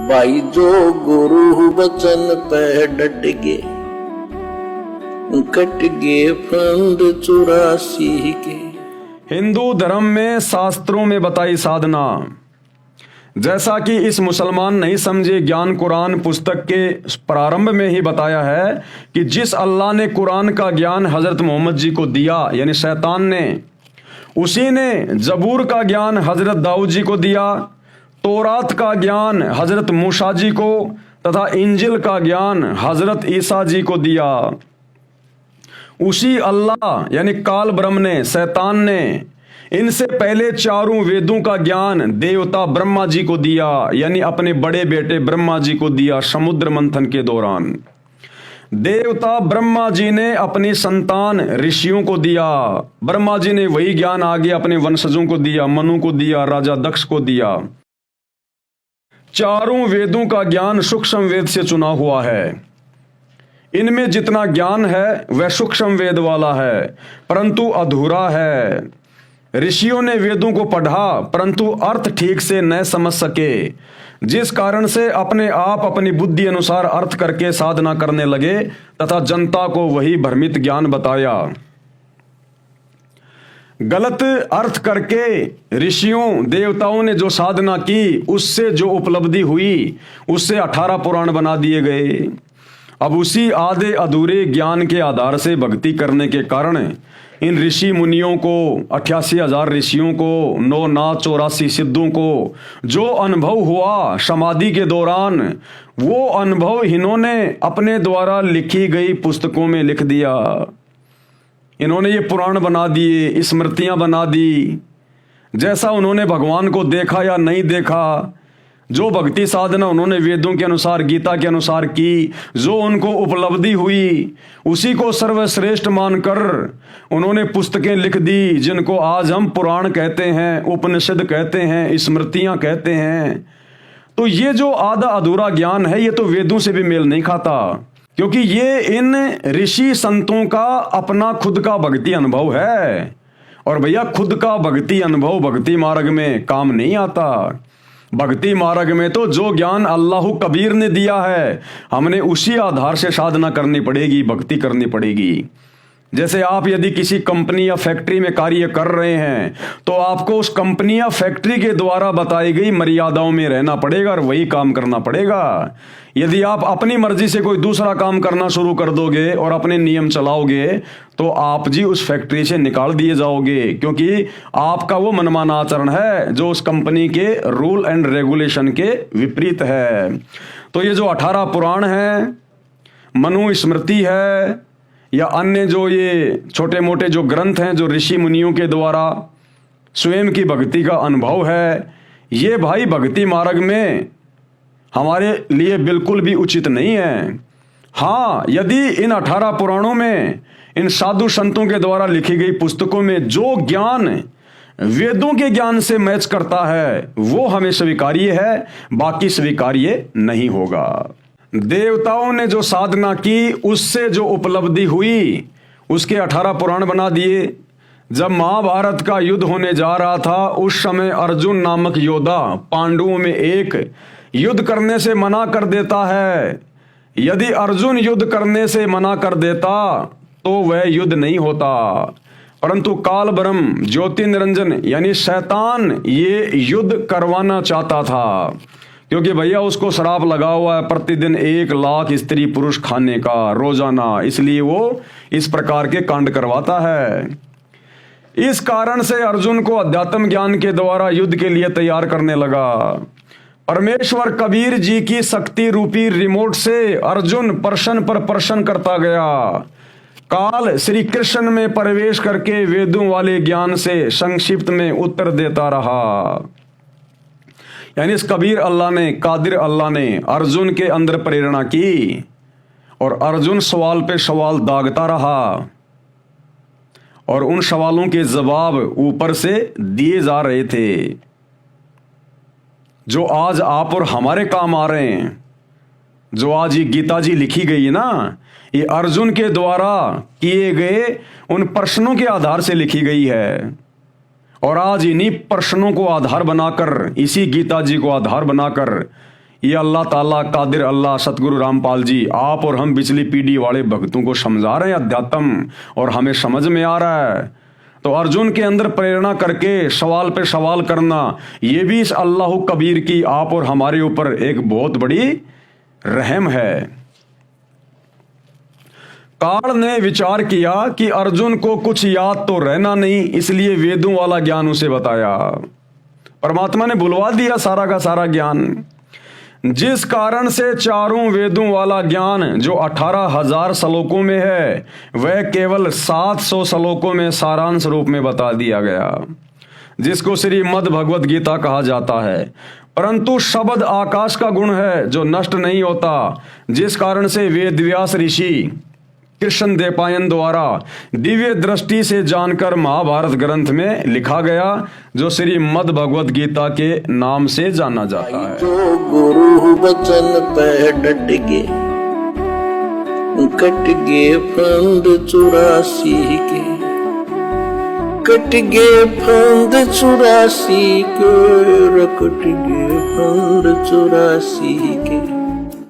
भाई जो गुरु वचन पे डट गे, कट गे फंद 84 के। हिंदू धर्म में शास्त्रों में बताई साधना, जैसा कि इस मुसलमान नहीं समझे ज्ञान कुरान पुस्तक के प्रारंभ में ही बताया है कि जिस अल्लाह ने कुरान का ज्ञान हजरत मोहम्मद जी को दिया यानी शैतान ने, उसी ने जबूर का ज्ञान हजरत दाऊद जी को दिया, तौरात का ज्ञान हजरत मूसा जी को तथा इंजिल का ज्ञान हजरत ईसा जी को दिया। उसी अल्लाह यानी काल ब्रह्म ने, शैतान ने इनसे पहले चारों वेदों का ज्ञान देवता ब्रह्मा जी को दिया यानी अपने बड़े बेटे ब्रह्मा जी को दिया। समुद्र मंथन के दौरान देवता ब्रह्मा जी ने अपनी संतान ऋषियों को दिया। ब्रह्मा जी ने वही ज्ञान आगे अपने वंशजों को दिया, मनु को दिया, राजा दक्ष को दिया। चारों वेदों का ज्ञान सूक्ष्म वेद से चुना हुआ है। इनमें जितना ज्ञान है वह सूक्ष्म वेद वाला है, परंतु अधूरा है। ऋषियों ने वेदों को पढ़ा परंतु अर्थ ठीक से न समझ सके, जिस कारण से अपने आप अपनी बुद्धि अनुसार अर्थ करके साधना करने लगे तथा जनता को वही भ्रमित ज्ञान बताया। गलत अर्थ करके ऋषियों देवताओं ने जो साधना की, उससे जो उपलब्धि हुई उससे 18 पुराण बना दिए गए। अब उसी आधे अधूरे ज्ञान के आधार से भक्ति करने के कारण इन ऋषि मुनियों को, 88,000 ऋषियों को, 9 नाथ 84 सिद्धों को जो अनुभव हुआ समाधि के दौरान, वो अनुभव इन्होंने अपने द्वारा लिखी गई पुस्तकों में लिख दिया। इन्होंने ये पुराण बना दिए, स्मृतियां बना दी। जैसा उन्होंने भगवान को देखा या नहीं देखा, जो भक्ति साधना उन्होंने वेदों के अनुसार, गीता के अनुसार की, जो उनको उपलब्धि हुई, उसी को सर्वश्रेष्ठ मानकर उन्होंने पुस्तकें लिख दी, जिनको आज हम पुराण कहते हैं, उपनिषद कहते हैं, स्मृतियां कहते हैं। तो ये जो आधा अधूरा ज्ञान है, ये तो वेदों से भी मेल नहीं खाता, क्योंकि ये इन ऋषि संतों का अपना खुद का भक्ति अनुभव है। और भैया खुद का भक्ति अनुभव भक्ति मार्ग में काम नहीं आता। भक्ति मार्ग में तो जो ज्ञान अल्लाह कबीर ने दिया है, हमने उसी आधार से साधना करनी पड़ेगी, भक्ति करनी पड़ेगी। जैसे आप यदि किसी कंपनी या फैक्ट्री में कार्य कर रहे हैं तो आपको उस कंपनी या फैक्ट्री के द्वारा बताई गई मर्यादाओं में रहना पड़ेगा और वही काम करना पड़ेगा। यदि आप अपनी मर्जी से कोई दूसरा काम करना शुरू कर दोगे और अपने नियम चलाओगे तो आप जी उस फैक्ट्री से निकाल दिए जाओगे, क्योंकि आपका वो मनमाना आचरण है जो उस कंपनी के रूल एंड रेगुलेशन के विपरीत है। तो ये जो 18 पुराण है, मनु स्मृति है, या अन्य जो ये छोटे मोटे जो ग्रंथ हैं जो ऋषि मुनियों के द्वारा स्वयं की भक्ति का अनुभव है, ये भाई भक्ति मार्ग में हमारे लिए बिल्कुल भी उचित नहीं है। हाँ, यदि इन 18 पुराणों में, इन साधु संतों के द्वारा लिखी गई पुस्तकों में जो ज्ञान वेदों के ज्ञान से मैच करता है वो हमें स्वीकार्य है, बाकी स्वीकार्य नहीं होगा। देवताओं ने जो साधना की उससे जो उपलब्धि हुई उसके 18 पुराण बना दिए। जब महाभारत का युद्ध होने जा रहा था उस समय अर्जुन नामक योद्धा पांडवों में एक युद्ध करने से मना कर देता है। यदि अर्जुन युद्ध करने से मना कर देता तो वह युद्ध नहीं होता, परंतु काल ब्रह्म ज्योति निरंजन यानी शैतान ये युद्ध करवाना चाहता था, क्योंकि भैया उसको श्राप लगा हुआ है प्रतिदिन 1 लाख स्त्री पुरुष खाने का रोजाना, इसलिए वो इस प्रकार के कांड करवाता है। इस कारण से अर्जुन को अध्यात्म ज्ञान के द्वारा युद्ध के लिए तैयार करने लगा। परमेश्वर कबीर जी की शक्ति रूपी रिमोट से अर्जुन प्रश्न पर प्रश्न करता गया। काल श्री कृष्ण में प्रवेश करके वेदों वाले ज्ञान से संक्षिप्त में उत्तर देता रहा। यानी इस कबीर अल्लाह ने, कादिर अल्लाह ने अर्जुन के अंदर प्रेरणा की और अर्जुन सवाल पे सवाल दागता रहा और उन सवालों के जवाब ऊपर से दिए जा रहे थे जो आज आप और हमारे काम आ रहे हैं। जो आज ये गीता जी लिखी गई है ना, ये अर्जुन के द्वारा किए गए उन प्रश्नों के आधार से लिखी गई है। और आज इन्हीं प्रश्नों को आधार बनाकर, इसी गीता जी को आधार बनाकर ये अल्लाह ताला कादिर अल्लाह सतगुरु रामपाल जी आप और हम पिछली पीढ़ी वाले भक्तों को समझा रहे हैं अध्यात्म, और हमें समझ में आ रहा है। तो अर्जुन के अंदर प्रेरणा करके सवाल पे सवाल करना, ये भी इस अल्लाह कबीर की आप और हमारे ऊपर एक बहुत बड़ी रहम है। काल ने विचार किया कि अर्जुन को कुछ याद तो रहना नहीं, इसलिए वेदों वाला ज्ञान उसे बताया। परमात्मा ने बुलवा दिया सारा का सारा ज्ञान, जिस कारण से चारों वेदों वाला ज्ञान जो 18,000 श्लोकों में है वह केवल 700 श्लोकों में सारांश रूप में बता दिया गया, जिसको श्रीमद् भगवत गीता कहा जाता है। परंतु शब्द आकाश का गुण है जो नष्ट नहीं होता, जिस कारण से वेद व्यास ऋषि कृष्ण देवपायन द्वारा दिव्य दृष्टि से जानकर महाभारत ग्रंथ में लिखा गया, जो श्रीमद् भगवत गीता के नाम से जाना जाता है। जो गुरु बचन पे डट गे, कट गे फंद 84 के, कट गे फंद 84 के, कट गे फंद 84 के।